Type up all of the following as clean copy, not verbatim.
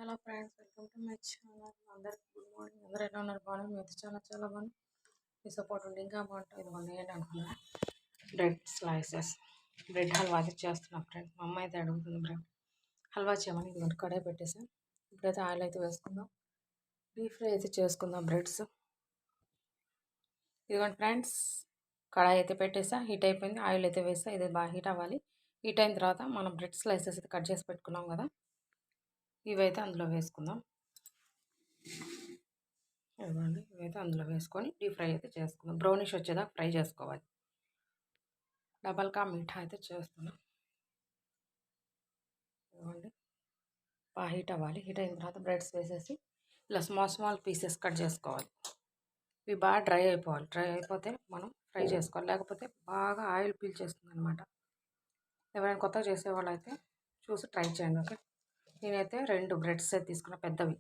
Hello friends, welcome to my channel. అందరికి good morning. అందరూ ఎలా ఉన్నారు? బాగున్నారు. మీరు చాలా చాలా బాగుంది. మీ సపోర్ట్ ఉంటే ఇంకా బాగుంటుంది. ఇదిగోండి ఏంటి అనుకున్నా, బ్రెడ్ స్లైసెస్, బ్రెడ్ హల్వా అయితే చేస్తున్నాం ఫ్రెండ్స్. మా అమ్మ అయితే అడుగుతుంది బ్రెడ్ హల్వా చేయమని. ఇదిగోండి కడాయి పెట్టేసాం. ఇప్పుడైతే ఆయిల్ అయితే వేసుకుందాం. డీప్ ఫ్రై అయితే చేసుకుందాం బ్రెడ్స్. ఇదిగోండి ఫ్రెండ్స్, కడాయి అయితే పెట్టేసా, హీట్ అయిపోయింది. ఆయిల్ అయితే వేసా. ఇది బాగా హీట్ అవ్వాలి. హీట్ అయిన తర్వాత మనం బ్రెడ్ స్లైసెస్ అయితే కట్ చేసి పెట్టుకున్నాం కదా, ఇవైతే అందులో వేసుకుందాం. ఇవ్వండి, ఇవైతే అందులో వేసుకొని డీప్ ఫ్రై అయితే చేసుకుందాం. బ్రౌనిష్ వచ్చేదాకా ఫ్రై చేసుకోవాలి. డబల్ కా మీఠా అయితే చేస్తున్నాం. ఇవ్వండి, బాగా హీట్ అవ్వాలి. హీట్ అయిన తర్వాత బ్రెడ్స్ వేసేసి ఇలా స్మాల్ స్మాల్ పీసెస్ కట్ చేసుకోవాలి. ఇవి బాగా డ్రై అయిపోవాలి. డ్రై అయిపోతే మనం ఫ్రై చేసుకోవాలి, లేకపోతే బాగా ఆయిల్ పీల్చేస్తుంది అనమాట. ఎవరైనా కొత్తగా చేసేవాళ్ళు అయితే చూసి ట్రై చేయండి. ఓకే, నేనైతే 2 బ్రెడ్స్ అయితే తీసుకున్నా, పెద్దవి.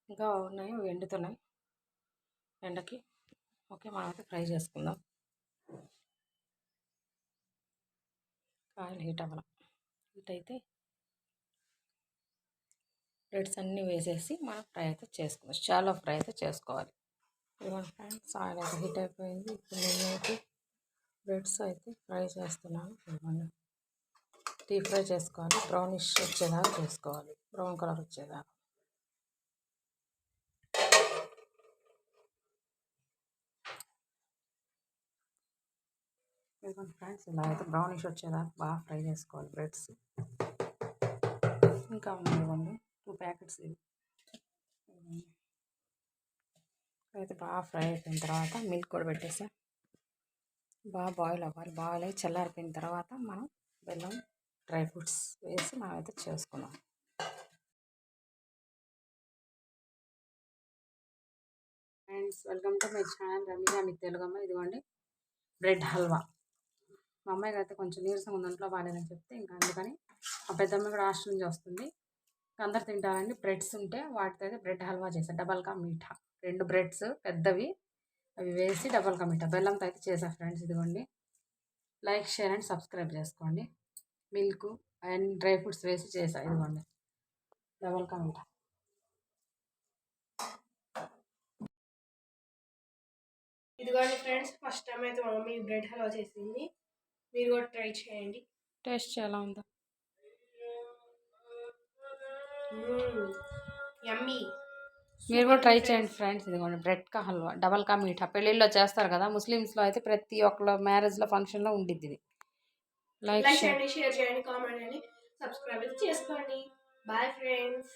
ఇంకా ఉన్నాయి, ఎండుతున్నాయి ఎండకి. ఓకే, మనం అయితే ఫ్రై చేసుకుందాం. ఆయిల్ హీట్ అవ్వాలి. హీట్ అయితే బ్రెడ్స్ అన్నీ వేసేసి మనం ఫ్రై అయితే చేసుకుందాం. చాలా ఫ్రై అయితే చేసుకోవాలి. ఇవ్వండి ఫ్రెండ్స్, ఆయిల్ అయితే హీట్ అయిపోయింది. ఇప్పుడు నేనైతే బ్రెడ్స్ అయితే ఫ్రై చేస్తున్నాను. ఇవ్వండి, డీప్ ఫ్రై చేసుకోవాలి. బ్రౌనిష్ వచ్చేదాకా చేసుకోవాలి, బ్రౌన్ కలర్ వచ్చేదాకా. ఇదిగోండి ఫ్రెండ్స్, ఇలా అయితే బ్రౌనిష్ వచ్చేదాకా బాగా ఫ్రై చేసుకోవాలి బ్రెడ్స్. ఇంకా ఇవ్వండి 2 ప్యాకెట్స్ ఇవి. అయితే బాగా ఫ్రై అయిపోయిన తర్వాత మిల్క్ కూడా పెట్టేసా. బాగా బాయిల్ అవ్వాలి. బాయిల్ అయ్యి చల్లారిపోయిన తర్వాత మనం బెల్లం, డ్రై ఫ్రూట్స్ వేసి మనం అయితే చేసుకున్నాం. Friends, welcome to my channel Ramya మీ తెలుగమ్మ. ఇదిగోండి బ్రెడ్ హల్వా. మా అమ్మాయికి అయితే కొంచెం నీరసం ఉంది, ఒంట్లో బాగాలేదని చెప్తే ఇంకా అందుకని మా పెద్దమ్మ కూడా హాస్టల్ నుంచి వస్తుంది. అందరు తింటారండి. బ్రెడ్స్ ఉంటే వాటితో అయితే బ్రెడ్ హల్వా చేశాను. డబల్ కా మీఠా 2 బ్రెడ్స్ పెద్దవి, అవి వేసి డబల్ కా మీఠా బెల్లంతో అయితే చేశాను ఫ్రెండ్స్. ఇదిగోండి, లైక్, షేర్ అండ్ సబ్స్క్రైబ్ చేసుకోండి. మిల్క్ అండ్ డ్రై ఫ్రూట్స్ వేసి చేశాను. ఇదిగోండి డబల్ కా మీఠా. ఇదిగోండి ఫ్రెండ్స్, ఫస్ట్ టైం అయితే మా మమ్మీ బ్రెడ్ హల్వా చేసింది. మీరు కూడా ట్రై చేయండి. టేస్ట్ ఎలా ఉందో. యమ్మీ. మీరు కూడా ట్రై చేయండి ఫ్రెండ్స్. ఇదిగోండి బ్రెడ్ కా హల్వా, డబల్ కా మీఠా. పెళ్ళిళ్ళలో చేస్తారు కదా, ముస్లిమ్స్లో అయితే ప్రతి ఒక్కళ్ళ మ్యారేజ్లో ఫంక్షన్లో ఉండిద్ది ఇది. లైక్ చేయండి, షేర్ చేయండి, కామెంట్ చేయండి, సబ్స్క్రైబ్ చేసుకోండి. Bye friends.